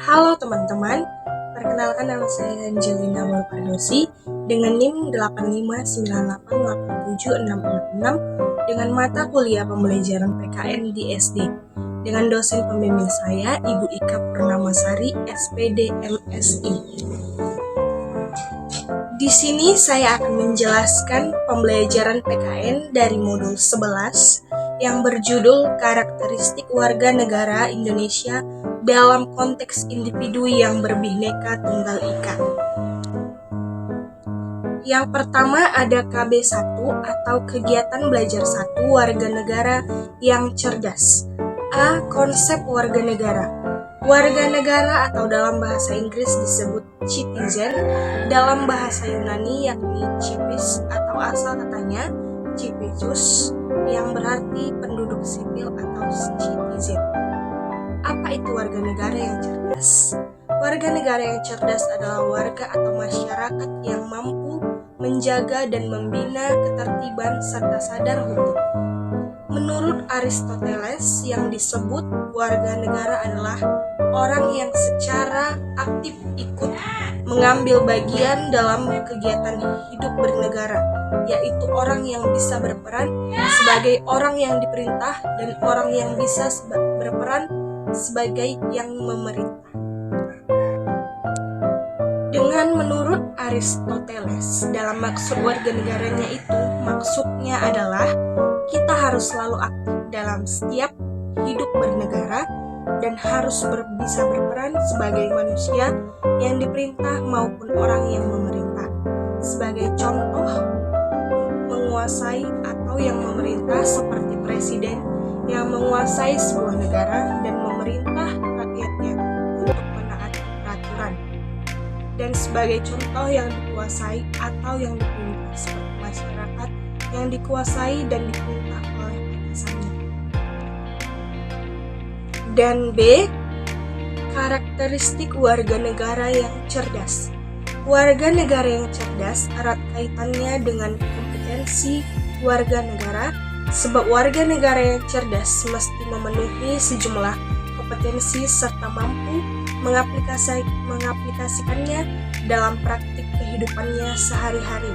Halo teman-teman, perkenalkan nama saya Angelina Malpardosi dengan NIM 85988766 dengan mata kuliah pembelajaran PKN di SD dengan dosen pembimbing saya Ibu Ika Purnamasari, SPD MSI. Di sini saya akan menjelaskan pembelajaran PKN dari modul 11 yang berjudul Karakteristik Warga Negara Indonesia dalam konteks individu yang berbineka tunggal ika. Yang pertama ada KB1 atau Kegiatan Belajar 1 Warga Negara yang Cerdas. A. Konsep warga negara. Warga negara atau dalam bahasa Inggris disebut citizen, dalam bahasa Yunani yakni civis atau asal katanya civizus yang berarti penduduk sipil atau citizen. Apa itu warga negara yang cerdas? Warga negara yang cerdas adalah warga atau masyarakat yang mampu menjaga dan membina ketertiban serta sadar hukum. Menurut Aristoteles, yang disebut warga negara adalah orang yang secara aktif ikut mengambil bagian dalam kegiatan hidup bernegara, yaitu orang yang bisa berperan sebagai orang yang diperintah dan orang yang bisa berperan sebagai yang memerintah. Dengan menurut Aristoteles, dalam maksud warga negaranya itu, maksudnya adalah kita harus selalu aktif dalam setiap hidup bernegara dan harus bisa berperan sebagai manusia yang diperintah maupun orang yang memerintah. Sebagai contoh, menguasai atau yang memerintah seperti presiden yang menguasai sebuah negara dan memerintah rakyatnya untuk menaati peraturan. Dan sebagai contoh yang dikuasai atau yang diperintah seperti masyarakat yang dikuasai dan diperintah oleh atasannya. Dan B. Karakteristik warga negara yang cerdas. Warga negara yang cerdas erat kaitannya dengan kompetensi warga negara, sebab warga negara yang cerdas mesti memenuhi sejumlah kompetensi serta mampu mengaplikasikannya dalam praktik kehidupannya sehari-hari.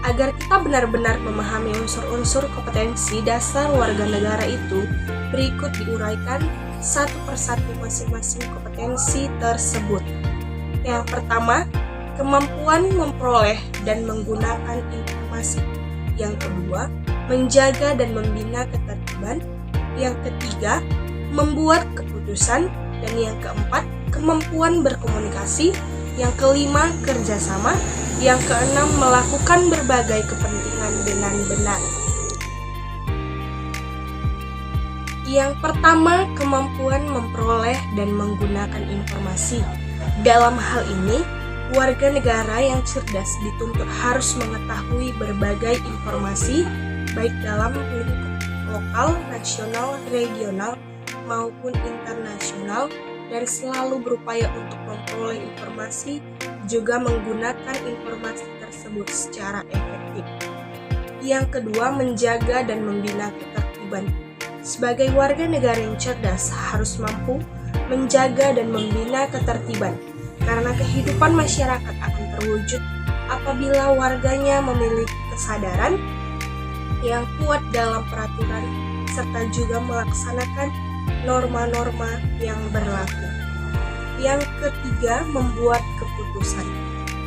Agar kita benar-benar memahami unsur-unsur kompetensi dasar warga negara itu, berikut diuraikan satu persatu masing-masing kompetensi tersebut. Yang pertama, kemampuan memperoleh dan menggunakan informasi. Yang kedua, menjaga dan membina ketertiban. Yang ketiga, membuat keputusan. Dan yang keempat, kemampuan berkomunikasi. Yang kelima, kerjasama. Yang keenam, melakukan berbagai kepentingan dengan benar. Yang pertama, kemampuan memperoleh dan menggunakan informasi. Dalam hal ini, warga negara yang cerdas dituntut harus mengetahui berbagai informasi, baik dalam lingkup lokal, nasional, regional, maupun internasional, dan selalu berupaya untuk memperoleh informasi, juga menggunakan informasi tersebut secara efektif. Yang kedua, menjaga dan membina ketertiban. Sebagai warga negara yang cerdas harus mampu menjaga dan membina ketertiban, karena kehidupan masyarakat akan terwujud apabila warganya memiliki kesadaran yang kuat dalam peraturan serta juga melaksanakan norma-norma yang berlaku. Yang ketiga, membuat keputusan.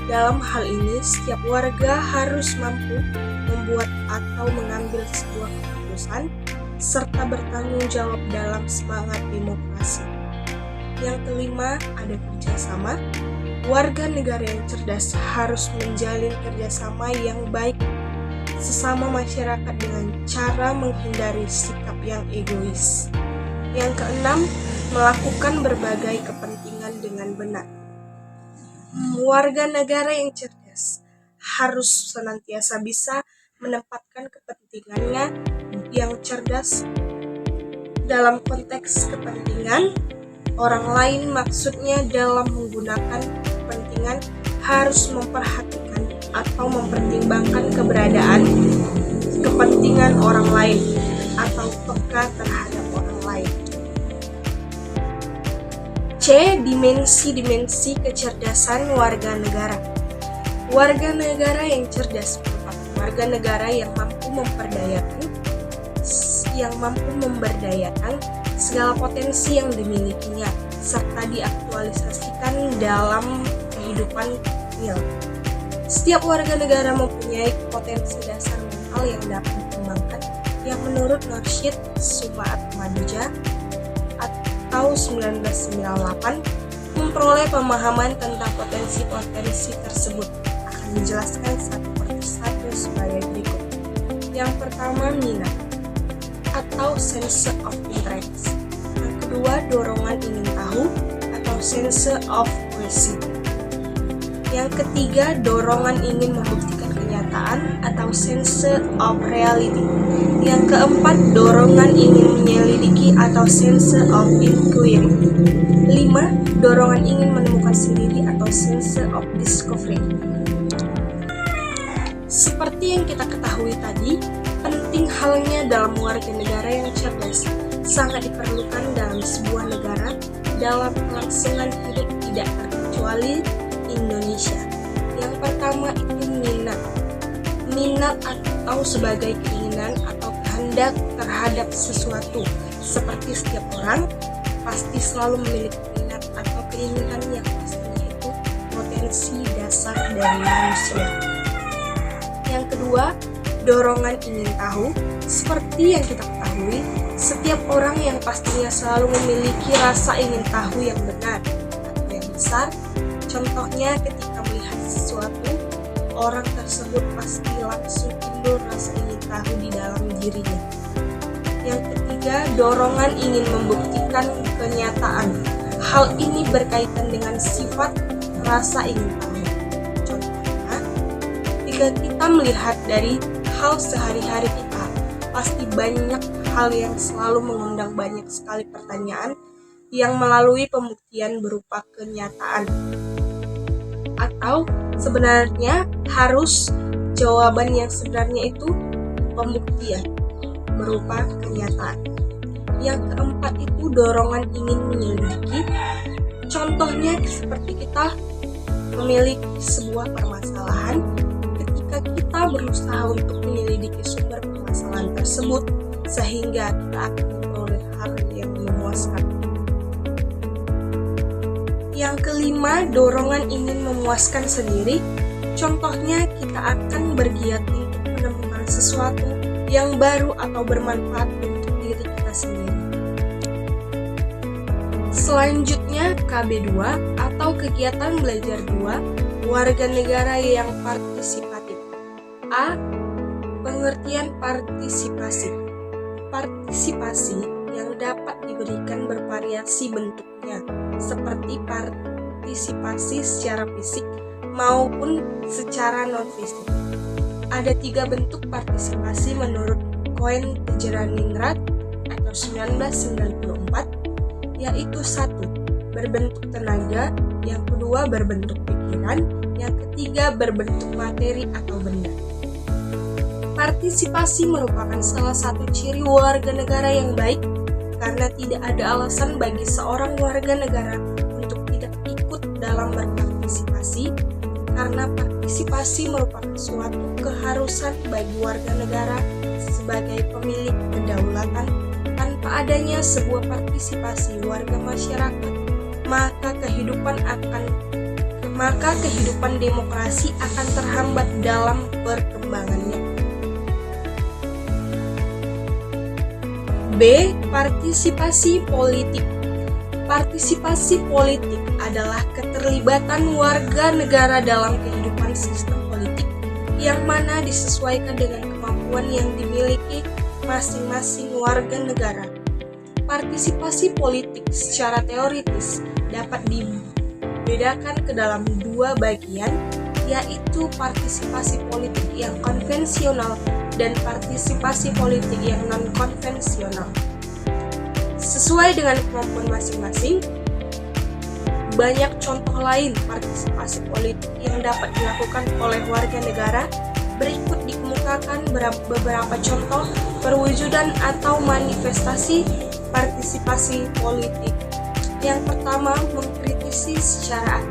Dalam hal ini, setiap warga harus mampu membuat atau mengambil sebuah keputusan serta bertanggung jawab dalam semangat demokrasi. Yang kelima, ada kerjasama. Warga negara yang cerdas harus menjalin kerjasama yang baik sesama masyarakat dengan cara menghindari sikap yang egois. Yang keenam, melakukan berbagai kepentingan dengan benar. Warga negara yang cerdas harus senantiasa bisa menempatkan kepentingannya yang cerdas dalam konteks kepentingan orang lain, maksudnya dalam menggunakan kepentingan harus memperhatikan atau mempertimbangkan keberadaan kepentingan orang lain atau peka terhadap orang lain. C. Dimensi-dimensi kecerdasan warga negara. Warga negara yang cerdas merupakan warga negara yang mampu memberdayakan segala potensi yang dimilikinya serta diaktualisasikan dalam kehidupan real. Setiap warga negara mempunyai potensi dasar mental yang dapat dikembangkan yang menurut Norsyid Sumaat-Maduja atau 1998 memperoleh pemahaman tentang potensi-potensi tersebut akan dijelaskan satu persatu sebagai berikut. Yang pertama, minat atau sense of interest. Yang kedua, dorongan ingin tahu atau sense of curiosity. Yang ketiga, dorongan ingin membuktikan kenyataan atau sense of reality. Yang keempat, dorongan ingin menyelidiki atau sense of inquiry. 5. Dorongan ingin menemukan sendiri atau sense of discovery. Seperti yang kita ketahui tadi, penting halnya dalam warga negara yang cerdas sangat diperlukan dalam sebuah negara dalam kelangsungan hidup tidak terkecuali Indonesia. Yang pertama itu minat. Minat atau sebagai keinginan atau kehendak terhadap sesuatu. Seperti setiap orang pasti selalu memiliki minat atau keinginan yang pastinya itu potensi dasar dari manusia. Yang kedua, dorongan ingin tahu. Seperti yang kita ketahui, setiap orang yang pastinya selalu memiliki rasa ingin tahu yang benar atau yang besar. Contohnya ketika melihat sesuatu, orang tersebut pasti langsung timbul rasa ingin tahu di dalam dirinya. Yang ketiga, dorongan ingin membuktikan kenyataan. Hal ini berkaitan dengan sifat rasa ingin tahu. Contohnya, jika kita melihat dari hal sehari-hari kita, pasti banyak hal yang selalu mengundang banyak sekali pertanyaan yang melalui pembuktian berupa kenyataan. Atau sebenarnya harus jawaban yang sebenarnya itu pembuktian berupa kenyataan. Yang keempat itu dorongan ingin menyelidiki. Contohnya seperti kita memiliki sebuah permasalahan, ketika kita berusaha untuk menyelidiki sumber permasalahan tersebut sehingga kita akan memperoleh hal yang memuaskan. Yang kelima, dorongan ingin memuaskan sendiri. Contohnya kita akan bergiat untuk menemukan sesuatu yang baru atau bermanfaat untuk diri kita sendiri. Selanjutnya, KB2 atau kegiatan belajar 2, warga negara yang partisipatif. A. Pengertian partisipasi. Partisipasi yang dapat diberikan bervariasi bentuknya, seperti partisipasi secara fisik maupun secara non-fisik. Ada 3 bentuk partisipasi menurut Cohen Tejeraningrat atau 1994, yaitu 1. Berbentuk tenaga, yang kedua berbentuk pikiran, yang ketiga berbentuk materi atau benda. Partisipasi merupakan salah satu ciri warga negara yang baik karena tidak ada alasan bagi seorang warga negara untuk tidak ikut dalam berpartisipasi, karena partisipasi merupakan suatu keharusan bagi warga negara sebagai pemilik kedaulatan. Tanpa adanya sebuah partisipasi warga masyarakat, maka kehidupan demokrasi akan terhambat dalam perkembangannya. B. Partisipasi politik. Partisipasi politik adalah keterlibatan warga negara dalam kehidupan sistem politik yang mana disesuaikan dengan kemampuan yang dimiliki masing-masing warga negara. Partisipasi politik secara teoritis dapat dibedakan ke dalam 2 bagian, yaitu partisipasi politik yang konvensional dan partisipasi politik yang non-konvensional. Sesuai dengan kemampuan masing-masing, banyak contoh lain partisipasi politik yang dapat dilakukan oleh warga negara. Berikut dikemukakan beberapa contoh perwujudan atau manifestasi partisipasi politik. Yang pertama, mengkritisi secara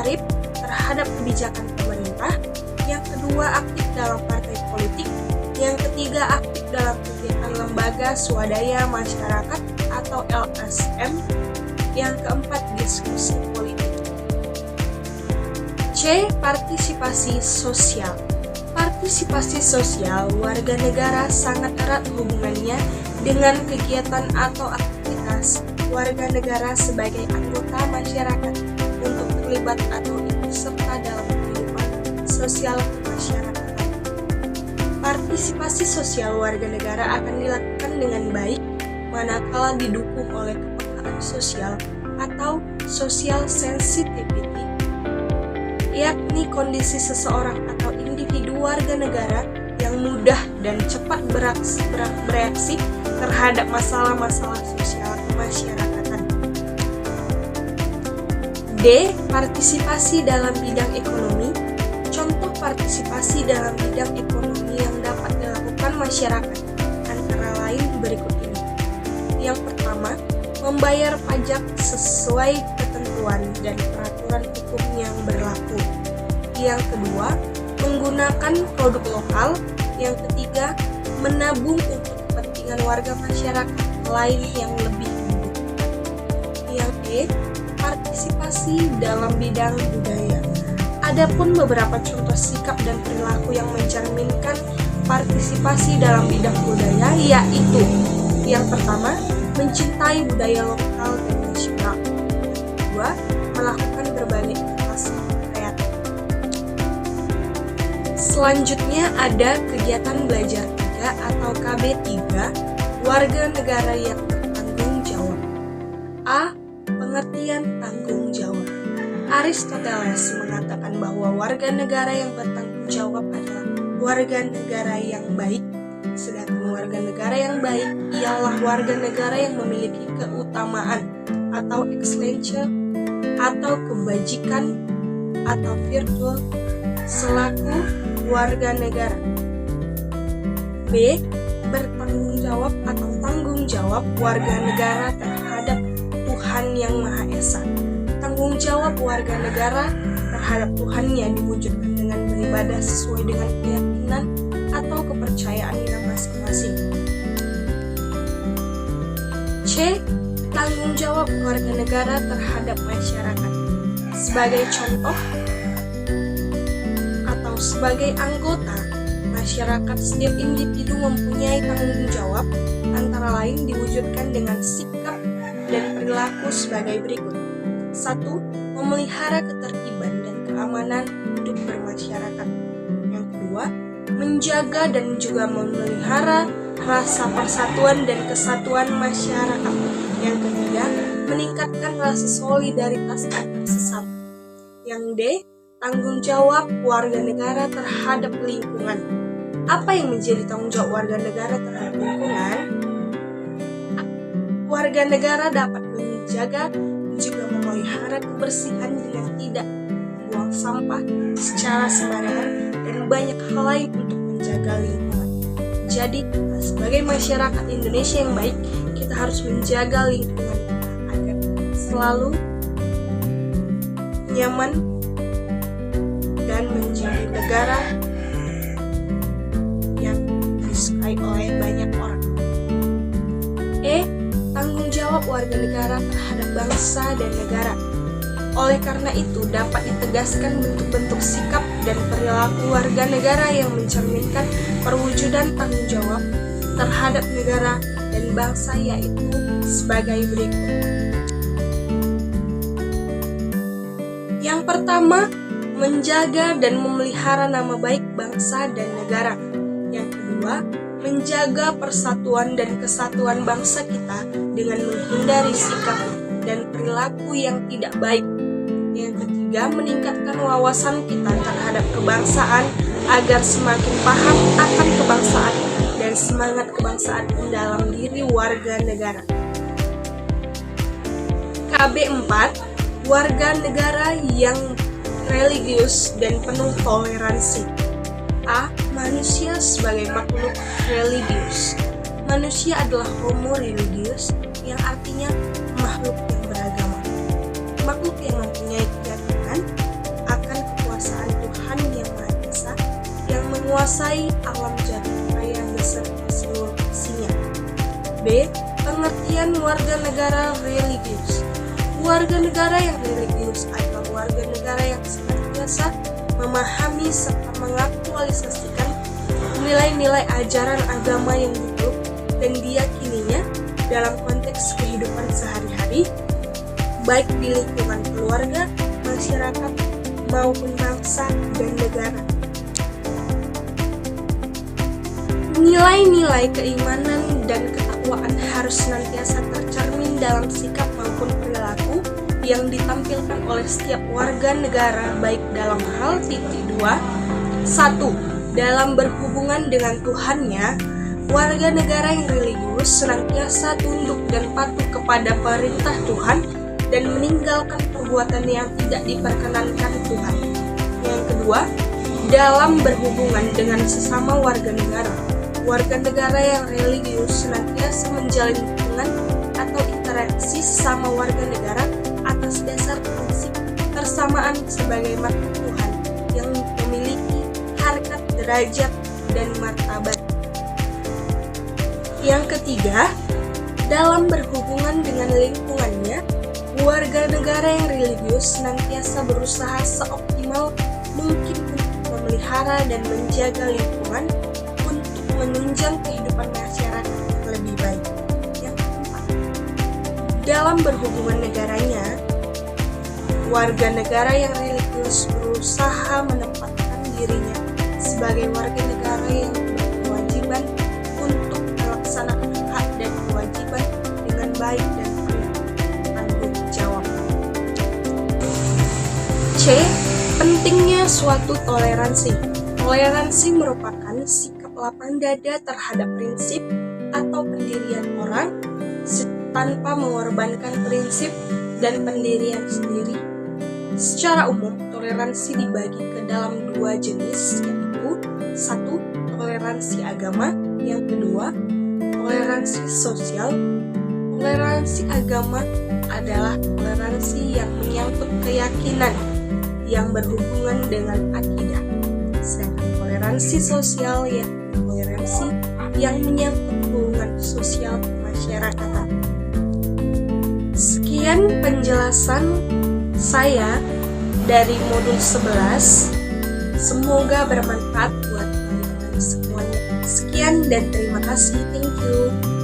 arif terhadap kebijakan pemerintah. Yang kedua, aktif dalam partai politik. Yang ketiga, aktif dalam kegiatan lembaga swadaya masyarakat atau LSM. Yang keempat, diskusi politik. C. Partisipasi sosial. Partisipasi sosial warga negara sangat erat hubungannya dengan kegiatan atau aktivitas warga negara sebagai anggota masyarakat untuk terlibat atau ikut serta dalam kehidupan sosial kemasyarakatan. Partisipasi sosial warga negara akan dilakukan dengan baik manakala didukung oleh kepekaan sosial atau social sensitivity, yakni kondisi seseorang atau individu warga negara yang mudah dan cepat bereaksi terhadap masalah-masalah sosial kemasyarakatan. D. Partisipasi dalam bidang ekonomi. Contoh partisipasi dalam bidang ekonomi yang dapat dilakukan masyarakat antara lain berikut ini. Yang pertama, membayar pajak sesuai ketentuan dan peraturan hukum yang berlaku. Yang kedua, menggunakan produk lokal. Yang ketiga, menabung untuk kepentingan warga masyarakat lain yang lebih membutuhkan. Yang E, partisipasi dalam bidang budaya. Adapun beberapa contoh sikap dan perilaku yang mencerminkan partisipasi dalam bidang budaya yaitu: yang pertama, mencintai budaya lokal dan nasional. Yang kedua, melakukan berbagai inovasi kreatif. Selanjutnya ada kegiatan belajar 3 atau KB3, warga negara yang bertanggung jawab. A. Pengertian tanggung jawab. Aristoteles mengatakan bahwa warga negara yang bertanggung jawab adalah warga negara yang baik, sedangkan warga negara yang baik ialah warga negara yang memiliki keutamaan atau excellency atau kebajikan atau virtue selaku warga negara. B. Bertanggung jawab atau tanggung jawab warga negara terhadap Tuhan Yang Maha Esa. Tanggung jawab warga negara terhadap Tuhannya diwujudkan dengan beribadah sesuai dengan keyakinan atau kepercayaannya masing-masing. C. Tanggung jawab warga negara terhadap masyarakat. Sebagai contoh atau sebagai anggota masyarakat, setiap individu mempunyai tanggung jawab, antara lain diwujudkan dengan sikap dan perilaku sebagai berikut. 1. Memelihara ketertiban dan keamanan hidup bermasyarakat. Yang kedua, menjaga dan juga memelihara rasa persatuan dan kesatuan masyarakat. Yang ketiga, meningkatkan rasa solidaritas antar sesama. Yang D. Tanggung jawab warga negara terhadap lingkungan. Apa yang menjadi tanggung jawab warga negara terhadap lingkungan? Warga negara dapat menjaga juga memelihara kebersihan dengan tidak membuang sampah secara sembarangan dan banyak hal lain untuk menjaga lingkungan. Jadi, sebagai masyarakat Indonesia yang baik, kita harus menjaga lingkungan agar selalu nyaman dan menjadi negara yang disukai oleh banyak orang. E. Tanggung jawab warga negara terhadap bangsa dan negara. Oleh karena itu, dapat ditegaskan bentuk-bentuk sikap dan perilaku warga negara yang mencerminkan perwujudan tanggung jawab terhadap negara dan bangsa, yaitu sebagai berikut. Yang pertama, menjaga dan memelihara nama baik bangsa dan negara. Yang kedua, menjaga persatuan dan kesatuan bangsa kita dengan menghindari sikap dan perilaku yang tidak baik. Yang ketiga, meningkatkan wawasan kita terhadap kebangsaan agar semakin paham akan kebangsaan dan semangat kebangsaan dalam diri warga negara. KB 4, warga negara yang religius dan penuh toleransi. A. Manusia sebagai makhluk religius. Manusia adalah homo religius, yang artinya makhluk yang beragama. makhluk yang mempunyai keyakinan akan kekuasaan Tuhan yang Maha Esa yang menguasai alam jagat raya beserta seluruh isinya. B. Pengertian warga negara religius. Warga negara yang religius adalah warga negara yang senantiasa memahami serta mengaktualisasikan nilai-nilai ajaran agama yang hidup dan diyakininya dalam konteks kehidupan sehari-hari, baik di lingkungan keluarga, masyarakat, maupun bangsa dan negara. Nilai-nilai keimanan dan ketakwaan harus senantiasa tercermin dalam sikap maupun perilaku yang ditampilkan oleh setiap warga negara, baik dalam hal 2. 1. Dalam berhubungan dengan Tuhannya, warga negara yang religius senantiasa tunduk dan patuh kepada perintah Tuhan dan meninggalkan perbuatan yang tidak diperkenankan Tuhan. Yang kedua, dalam berhubungan dengan sesama warga negara yang religius senantiasa menjalin hubungan atau interaksi sama warga negara atas dasar prinsip persamaan sebagai makhluk Tuhan yang memiliki harkat, derajat, dan martabat. Yang ketiga, dalam berhubungan dengan lingkungannya, warga negara yang religius senantiasa berusaha seoptimal mungkin untuk memelihara dan menjaga lingkungan untuk menunjang kehidupan masyarakat yang lebih baik. Yang keempat, dalam berhubungan negaranya, warga negara yang religius berusaha menempatkan dirinya sebagai warga negara yang berkewajiban untuk melaksanakan hak dan kewajiban dengan baik dan penuh tanggung jawab. C. Pentingnya suatu toleransi. Toleransi merupakan sikap lapang dada terhadap prinsip atau pendirian orang tanpa mengorbankan prinsip dan pendirian sendiri. Secara umum, toleransi dibagi ke dalam 2 jenis, yaitu 1. Toleransi agama, yang kedua, toleransi sosial. Toleransi agama adalah toleransi yang menyangkut keyakinan yang berhubungan dengan akidah. Sedangkan toleransi sosial yaitu toleransi yang menyangkut hubungan sosial kemasyarakatan. Sekian penjelasan saya dari modul 11. Semoga bermanfaat buat teman-teman semuanya. Sekian dan terima kasih. Thank you.